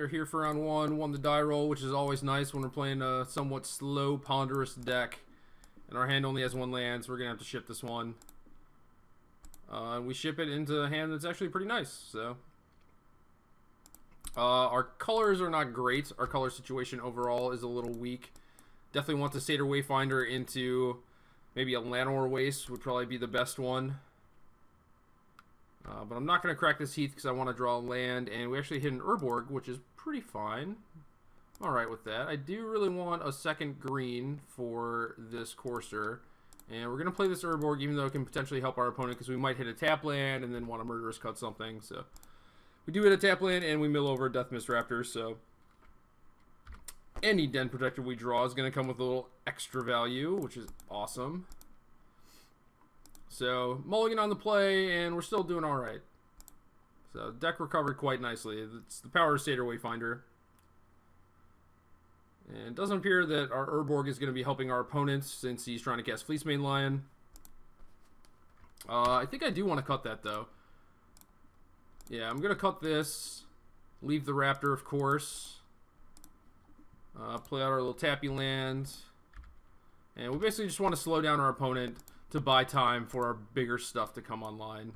They're here for round one. Won the die roll, which is always nice when we're playing a somewhat slow, ponderous deck. And our hand only has one land, so we're going to have to ship this one. And we ship it into a hand that's actually pretty nice. So our colors are not great. Our color situation overall is a little weak. Definitely want the Satyr Wayfinder into maybe a Llanowar Waste would probably be the best one. But I'm not going to crack this Heath because I want to draw land. And we actually hit an Urborg, which is pretty fine. I'm alright with that. I do really want a second green for this Courser. And we're going to play this Urborg even though it can potentially help our opponent because we might hit a tap land and then want to Murderous Cut something. So we do hit a tap land and we mill over a Death Mist Raptor. So any Den Protector we draw is going to come with a little extra value, which is awesome. So mulligan on the play and we're still doing alright. So deck recovered quite nicely. It's the power of Satyr Wayfinder. And it doesn't appear that our Urborg is going to be helping our opponents since he's trying to cast Fleecemane Lion. I think I do want to cut that, though. Yeah, I'm going to cut this. Leave the Raptor, of course. Play out our little tappy land. And we basically just want to slow down our opponent to buy time for our bigger stuff to come online.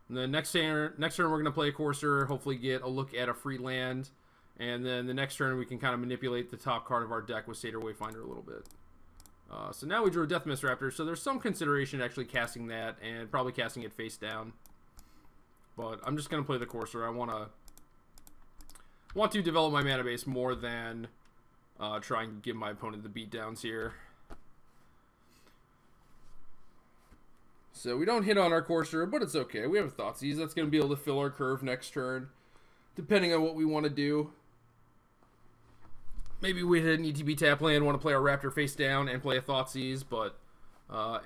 And then next turn we're going to play a Courser, hopefully get a look at a free land. And then the next turn we can kind of manipulate the top card of our deck with Satyr Wayfinder a little bit. So now we drew a Death Mist Raptor, so there's some consideration actually casting that and probably casting it face down. But I'm just going to play the Courser. I want to develop my mana base more than try and give my opponent the beatdowns here. So we don't hit on our Courser, but it's okay. We have a Thoughtseize. That's going to be able to fill our curve next turn, depending on what we want to do. Maybe we hit an ETB tap land, want to play our Raptor face down and play a Thoughtseize, but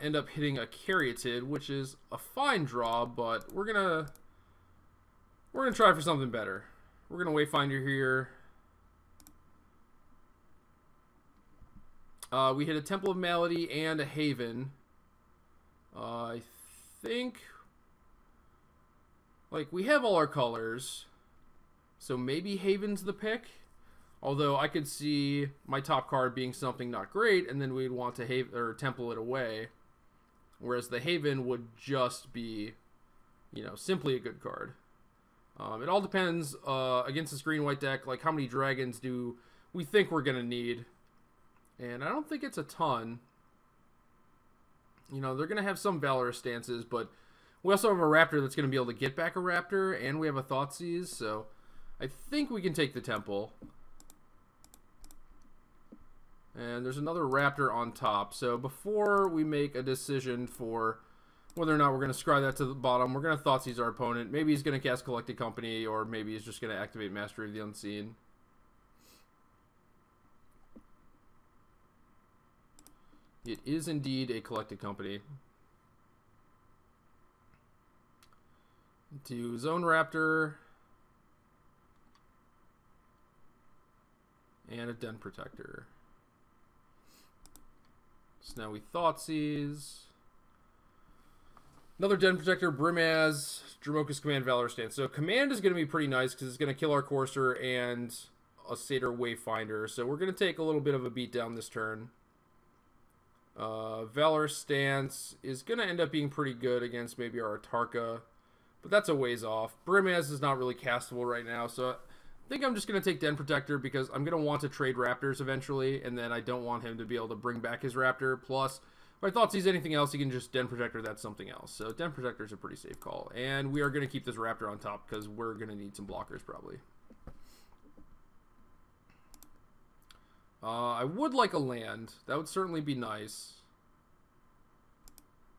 end up hitting a Caryatid, which is a fine draw, but we're gonna try for something better. We're gonna Wayfinder here. We hit a Temple of Malady and a Haven. I think, like, we have all our colors, so maybe Haven's the pick. Although I could see my top card being something not great, and then we'd want to Temple it away. Whereas the Haven would just be, you know, simply a good card. It all depends against this green-white deck, like how many dragons do we think we're going to need. And I don't think it's a ton. You know, they're going to have some Valorous stances, but we also have a Raptor that's going to be able to get back a Raptor, and we have a Thoughtseize, so I think we can take the Temple. And there's another Raptor on top. So before we make a decision for whether or not we're going to scry that to the bottom, we're going to Thoughtseize our opponent. Maybe he's going to cast Collected Company, or maybe he's just going to activate Mastery of the Unseen. It is indeed a Collected Company. To Zone Raptor. And a Den Protector. So now we Thoughtseize. Another Den Protector, Brimaz, Dromoka's Command, Valor Stance. So Command is going to be pretty nice because it's going to kill our Courser and a Satyr Wayfinder. So we're going to take a little bit of a beatdown this turn. Valor Stance is going to end up being pretty good against maybe our Atarka, but that's a ways off. Brimaz is not really castable right now, so I think I'm just going to take Den Protector because I'm going to want to trade Raptors eventually, and then I don't want him to be able to bring back his Raptor. Plus, if I thought he's anything else, he can just Den Protector that's something else. So Den Protector is a pretty safe call. And we are going to keep this Raptor on top because we're going to need some blockers probably. I would like a land. That would certainly be nice.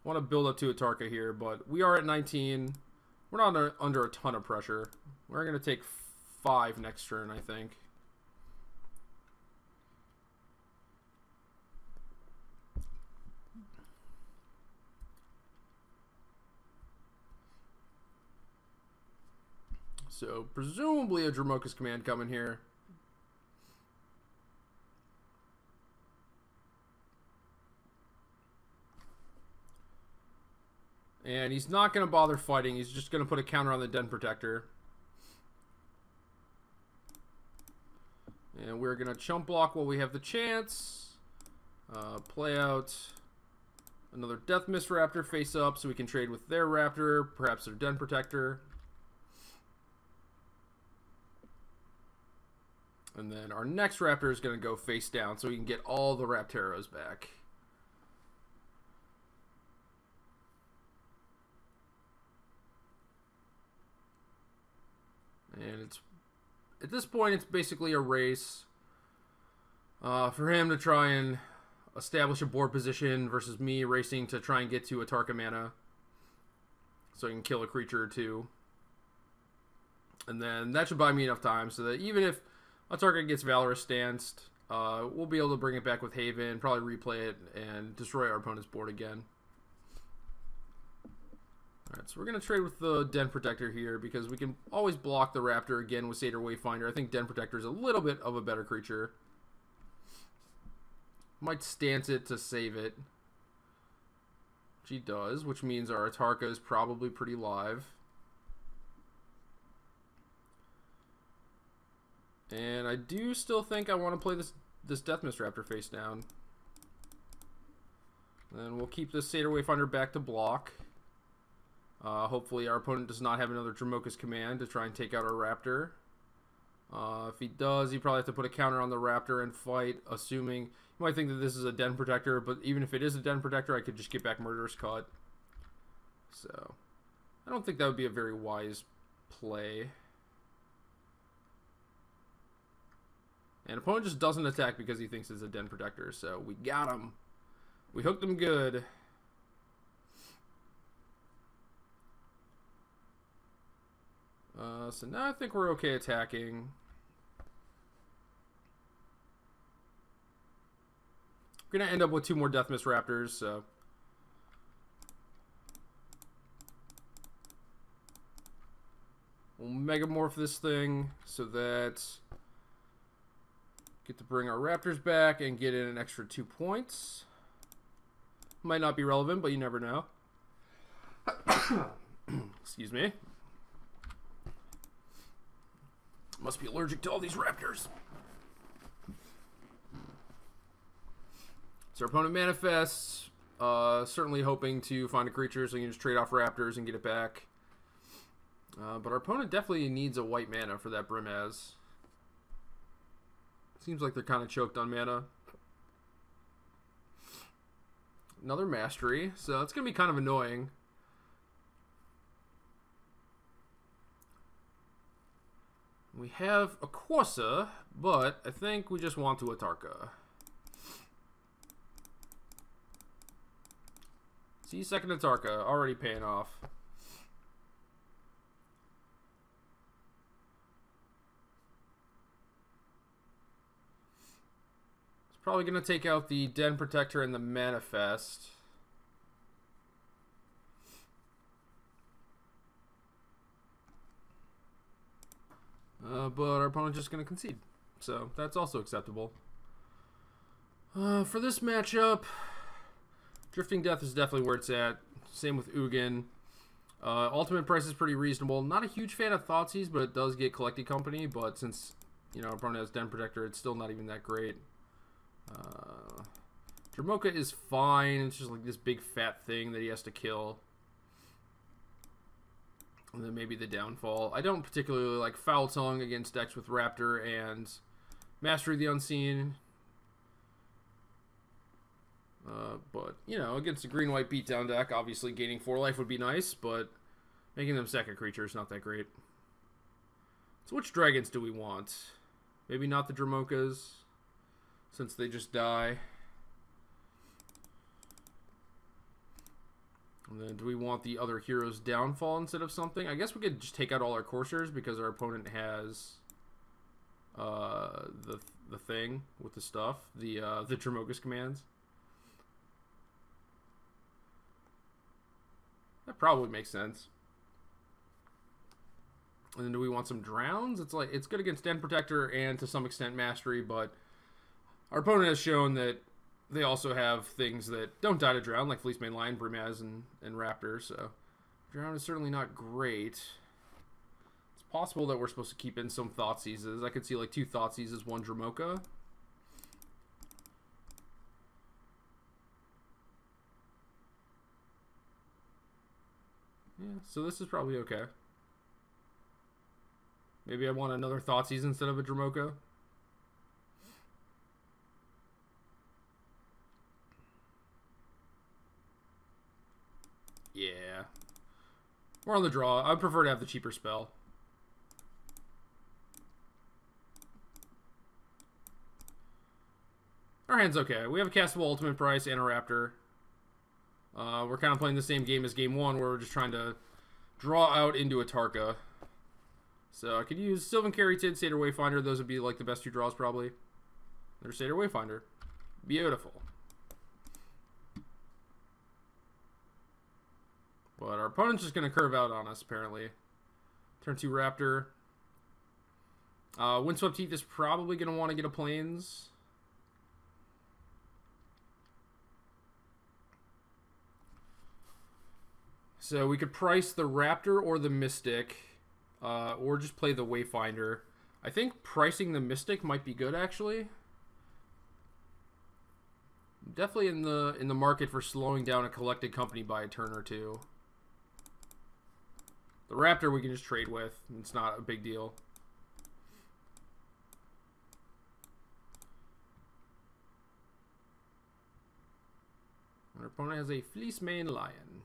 I want to build up to Atarka here, but we are at 19. We're not under a ton of pressure. We're going to take 5 next turn, I think. So, presumably a Dromoka's Command coming here. And he's not going to bother fighting. He's just going to put a counter on the Den Protector. And we're going to chump block while we have the chance. Play out another Death Mist Raptor face up so we can trade with their Raptor, perhaps their Den Protector. And then our next Raptor is going to go face down so we can get all the Rapteros back. And it's at this point, it's basically a race for him to try and establish a board position versus me racing to try and get to a Tarka mana so I can kill a creature or two. And then that should buy me enough time so that even if a Tarka gets Valorous Stanced, we'll be able to bring it back with Haven, probably replay it, and destroy our opponent's board again. Alright, so we're going to trade with the Den Protector here because we can always block the Raptor again with Satyr Wayfinder. I think Den Protector is a little bit of a better creature. Might stance it to save it. She does, which means our Atarka is probably pretty live. And I do still think I want to play this Death Mist Raptor face down. And we'll keep this Satyr Wayfinder back to block. Hopefully our opponent does not have another Dromoka's Command to try and take out our Raptor. If he does, he probably have to put a counter on the Raptor and fight, assuming... You might think that this is a Den Protector, but even if it is a Den Protector, I could just get back Murderous Cut. So, I don't think that would be a very wise play. And opponent just doesn't attack because he thinks it's a Den Protector, so we got him. We hooked him good. So now I think we're okay attacking. We're going to end up with 2 more Death Mist Raptors, so... We'll Megamorph this thing so that... Get to bring our Raptors back and get in an extra 2 points. Might not be relevant, but you never know. Excuse me. Must be allergic to all these Raptors. So our opponent manifests, certainly hoping to find a creature so you can just trade off Raptors and get it back. But our opponent definitely needs a white mana for that Brimaz. Seems like they're kind of choked on mana. Another Mastery, so it's going to be kind of annoying. We have a Corsa, but I think we just want to Atarka. See, second Atarka, already paying off. It's probably going to take out the Den Protector and the Manifest. But our opponent's just going to concede. So, that's also acceptable. For this matchup... Drifting Death is definitely where it's at. Same with Ugin. Ultimate price is pretty reasonable. Not a huge fan of Thoughtseize, but it does get Collecting Company. But since, you know, our opponent has Den Protector, it's still not even that great. Dromoka is fine. It's just like this big fat thing that he has to kill. And then maybe the downfall. I don't particularly like Foul Tongue against decks with Raptor and Mastery of the Unseen. But, you know, against a green-white beatdown deck, obviously gaining 4 life would be nice, but making them second creature is not that great. So which dragons do we want? Maybe not the Dromokas, since they just die. And then do we want the other hero's downfall instead of something? I guess we could just take out all our coursers because our opponent has the thing with the stuff, the Dromoka's commands. That probably makes sense. And then do we want some Drowns? It's like it's good against Den Protector and to some extent Mastery, but our opponent has shown that they also have things that don't die to Drown, like Fleecemane Lion, Brimaz, and Raptor, so Drown is certainly not great. Let's possible that we're supposed to keep in some Thoughtseizes. I could see like 2 Thoughtseizes, 1 Dromoka. Yeah, so this is probably okay. Maybe I want another Thoughtseize instead of a Dromoka. Yeah. We're on the draw. I prefer to have the cheaper spell. Our hand's okay. We have a castable ultimate price and a Raptor. We're kind of playing the same game as game 1, where we're just trying to draw out into a Tarka. So I could use Sylvan Caryatid, Satyr Wayfinder. Those would be like the best 2 draws probably. There's Satyr Wayfinder. Beautiful. But our opponent's just going to curve out on us, apparently. Turn 2 Raptor. Windswept Heath is probably going to want to get a Plains. So we could price the Raptor or the Mystic, or just play the Wayfinder. I think pricing the Mystic might be good, actually. Definitely in the market for slowing down a collected company by a turn or 2. The Raptor we can just trade with. It's not a big deal. Our opponent has a Fleecemane Lion.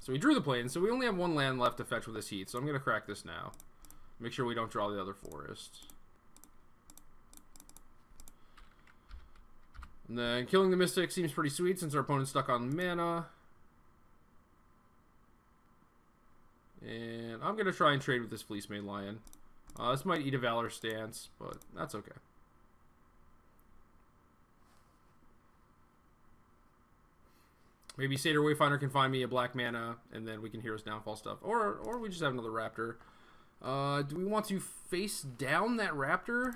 So we drew the Plains, so we only have 1 land left to fetch with this Heath, so I'm going to crack this now. Make sure we don't draw the other forest. And then killing the Mystic seems pretty sweet since our opponent's stuck on mana. And I'm going to try and trade with this Fleecemane Lion. This might eat a Valor stance, but that's okay. Maybe Satyr Wayfinder can find me a black mana, and then we can Hero's Downfall stuff. Or we just have another Raptor. Do we want to face down that Raptor?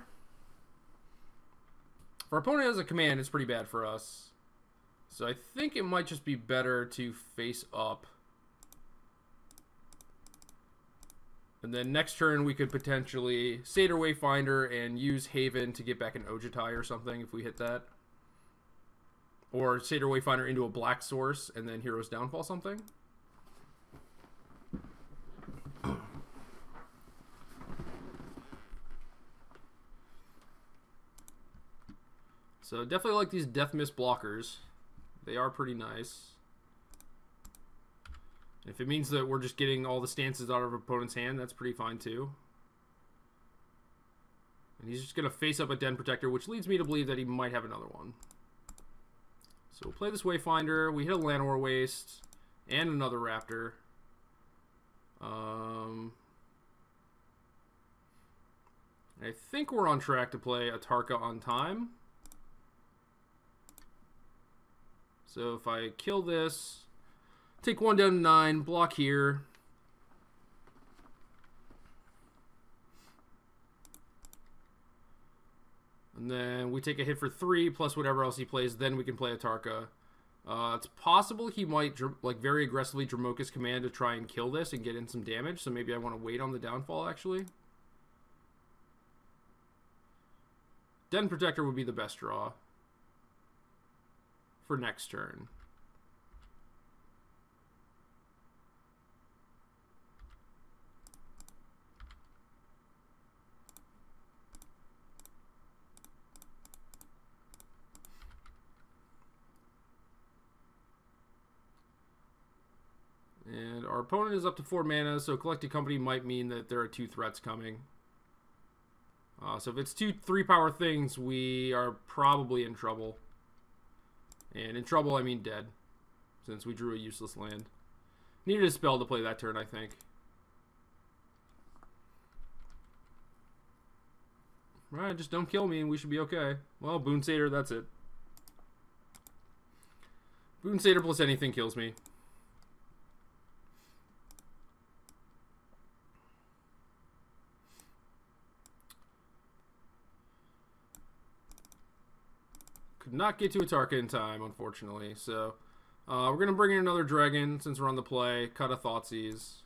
If our opponent has a command, it's pretty bad for us. So I think it might just be better to face up. And then next turn we could potentially Satyr Wayfinder and use Haven to get back an Ojutai or something if we hit that. Or Satyr Wayfinder into a black source and then Hero's Downfall something. So definitely like these Death Mist blockers. They are pretty nice. If it means that we're just getting all the stances out of our opponent's hand, that's pretty fine too. And he's just going to face up a Den Protector, which leads me to believe that he might have another one. So we'll play this Wayfinder. We hit a Llanowar Waste and another Raptor. I think we're on track to play a Tarka on time. So if I kill this, take 1 down to 9, block here. And then we take a hit for 3 plus whatever else he plays. Then we can play a Tarka. It's possible he might like very aggressively Dromoka's command to try and kill this and get in some damage. So maybe I want to wait on the downfall actually. Den Protector would be the best draw for next turn. And our opponent is up to 4 mana, so Collected Company might mean that there are 2 threats coming. So if it's 2 3-power things, we are probably in trouble. And in trouble, I mean dead, since we drew a useless land. Needed a spell to play that turn, I think. Right, just don't kill me and we should be okay. Well, Boon Satyr, that's it. Boon Satyr plus anything kills me. Could not get to a Tarka in time, unfortunately. So, we're going to bring in another dragon since we're on the play. Cut a Thoughtseize.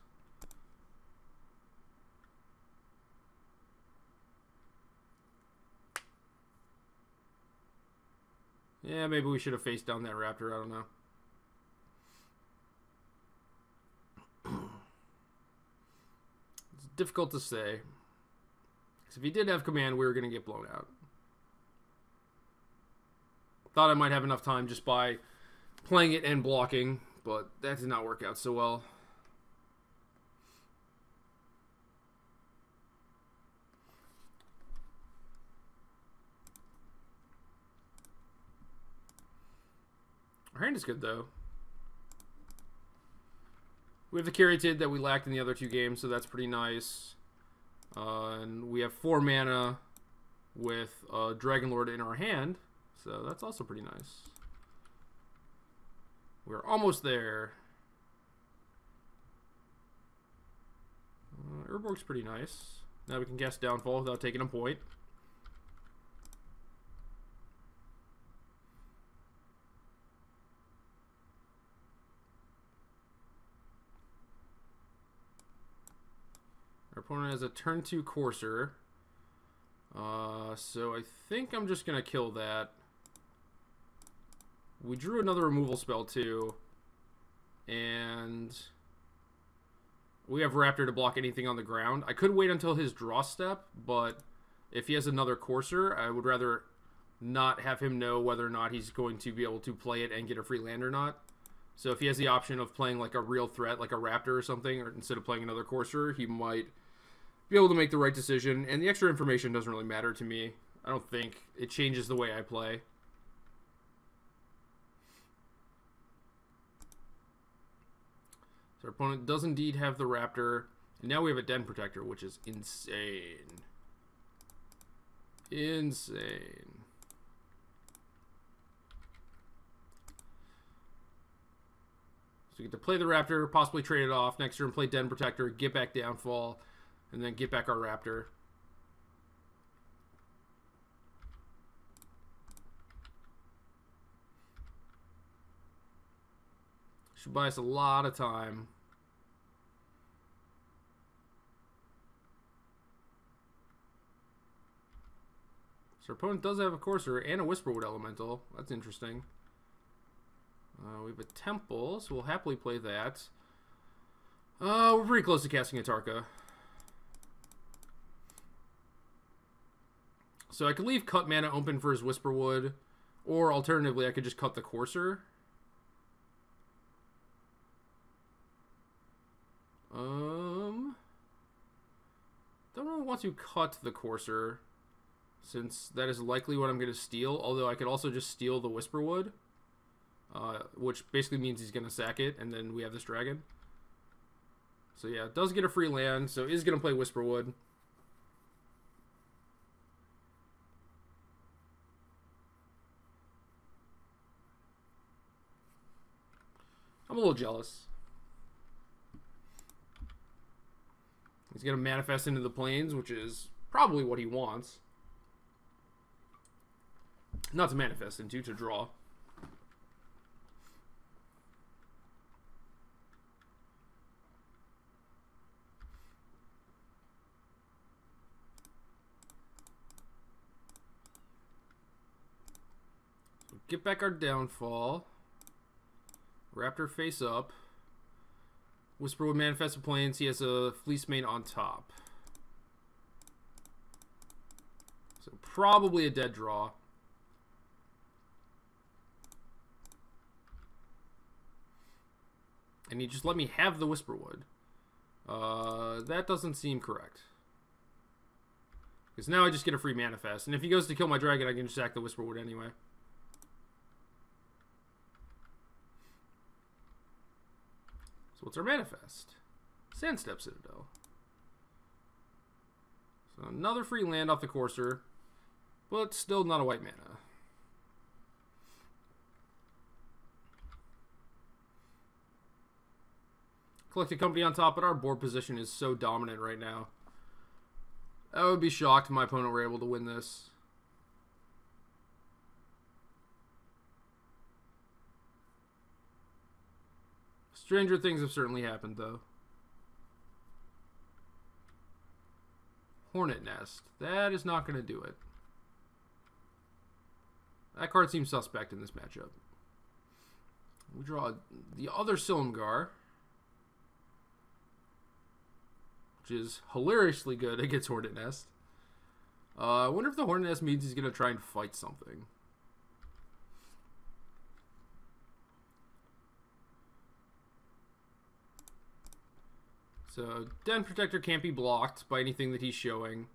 Yeah, maybe we should have faced down that raptor. I don't know. It's difficult to say. Because if he did have command, we were going to get blown out. Thought I might have enough time just by playing it and blocking, but that did not work out so well. Our hand is good, though. We have the Caryatid that we lacked in the other 2 games, so that's pretty nice. And we have 4 mana with Dragon Lord in our hand, so that's also pretty nice. We're almost there. Urborg's pretty nice. Now we can cast Downfall without taking a point. Our opponent has a turn 2 Courser. So I think I'm just going to kill that. We drew another removal spell too. And we have Raptor to block anything on the ground. I could wait until his draw step, but if he has another Courser, I would rather not have him know whether or not he's going to be able to play it and get a free land or not. So if he has the option of playing like a real threat, like a Raptor or something, or instead of playing another Courser, he might be able to make the right decision. And the extra information doesn't really matter to me. I don't think it changes the way I play. So our opponent does indeed have the Raptor. And now we have a Den Protector, which is insane. Insane. So we get to play the Raptor, possibly trade it off. Next turn, play Den Protector, get back Downfall, and then get back our Raptor. Should buy us a lot of time. So our opponent does have a Courser and a Whisperwood Elemental. That's interesting. We have a Temple, so we'll happily play that. We're pretty close to casting a Tarka. So I could leave cut mana open for his Whisperwood, or alternatively I could just cut the Courser. Don't really want to cut the Courser, since that is likely what I'm going to steal, although I could also just steal the Whisperwood, which basically means he's going to sack it, and then we have this dragon. So yeah, it does get a free land, so is going to play Whisperwood. I'm a little jealous. He's going to manifest into the plains, which is probably what he wants. Not to manifest into, to draw. So get back our Downfall. Raptor face up. Whisperwood manifest the plains. He has a Fleece Mane on top. So probably a dead draw. And he just let me have the Whisperwood. That doesn't seem correct. Because now I just get a free manifest. And if he goes to kill my dragon, I can just sack the Whisperwood anyway. So what's our manifest? Sandstep Citadel. So another free land off the Courser, but still not a white mana. Collected Company on top, but our board position is so dominant right now. I would be shocked if my opponent were able to win this. Stranger things have certainly happened, though. Hornet Nest. That is not going to do it. That card seems suspect in this matchup. We draw the other Silumgar, which is hilariously good against Hornet Nest. I wonder if the Hornet Nest means he's going to try and fight something. So, Den Protector can't be blocked by anything that he's showing.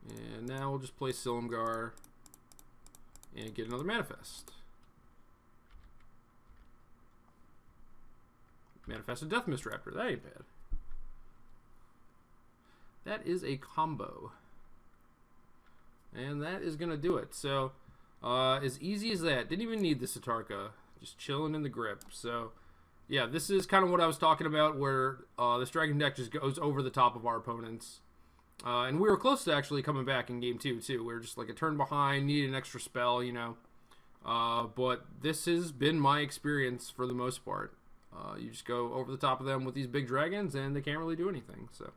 And now we'll just play Silumgar and get another Manifest. Manifest a Death Mist Raptor. That ain't bad. That is a combo. And that is going to do it. So, as easy as that. Didn't even need the Satarka. Just chilling in the grip. So, yeah, this is kind of what I was talking about, where this Dragon deck just goes over the top of our opponents. And we were close to actually coming back in game 2, too. We were just like a turn behind, needed an extra spell, you know. But this has been my experience for the most part. You just go over the top of them with these big dragons, and they can't really do anything, so...